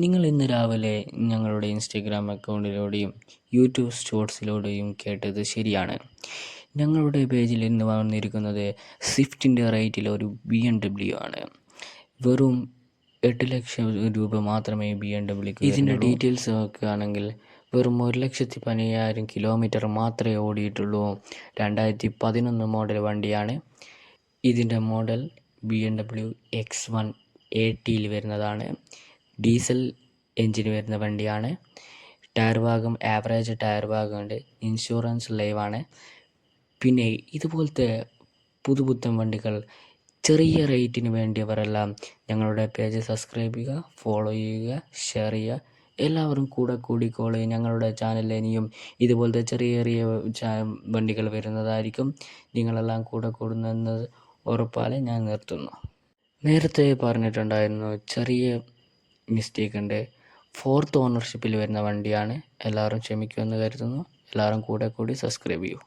നിങ്ങൾ ഇന്ന് രാവിലെ ഞങ്ങളുടെ ഇൻസ്റ്റഗ്രാം അക്കൗണ്ടിലൂടെയും യൂട്യൂബ് ഷോർട്സിലൂടെയും കേട്ടത് ശരിയാണ്. ഞങ്ങളുടെ പേജിൽ ഇന്ന് വന്നിരിക്കുന്നത് സ്വിഫ്റ്റിൻ്റെ റേറ്റിൽ ഒരു BMW ആണ്. വെറും 8 ലക്ഷം രൂപ മാത്രമേ BMW ഇതിൻ്റെ ഡീറ്റെയിൽസ് നോക്കുകയാണെങ്കിൽ വെറും 1,12,000 കിലോമീറ്റർ മാത്രമേ ഓടിയിട്ടുള്ളൂ. 2011 മോഡൽ വണ്ടിയാണ്. ഇതിൻ്റെ മോഡൽ BMW X1 ATയിൽ വരുന്നതാണ്. ഡീസൽ എൻജിൻ വരുന്ന വണ്ടിയാണ്. ടയർ ഭാഗം ആവറേജ് ടയർ ഭാഗമുണ്ട്. ഇൻഷുറൻസ് ലൈവാണ്. പിന്നെ ഇതുപോലത്തെ പുതുപുത്തൻ വണ്ടികൾ ചെറിയ റേറ്റിന് വേണ്ടിയവരെല്ലാം ഞങ്ങളുടെ പേജ് സബ്സ്ക്രൈബ് ചെയ്യുക, ഫോളോ ചെയ്യുക, ഷെയർ ചെയ്യുക. എല്ലാവരും കൂടിക്കോളി. ഞങ്ങളുടെ ചാനലിൽ ഇനിയും ഇതുപോലത്തെ ചെറിയ വണ്ടികൾ വരുന്നതായിരിക്കും. നിങ്ങളെല്ലാം കൂടുന്നെന്നത് ഉറപ്പാലെ ഞാൻ നിർത്തുന്നു. നേരത്തെ പറഞ്ഞിട്ടുണ്ടായിരുന്നു, ചെറിയ മിസ്റ്റേക്ക് ഉണ്ട്. 4th ഓണർഷിപ്പിൽ വരുന്ന വണ്ടിയാണ്. എല്ലാവരും ക്ഷമിക്കുമെന്ന് കരുതുന്നു. എല്ലാവരും കൂടി സബ്സ്ക്രൈബ് ചെയ്യൂ.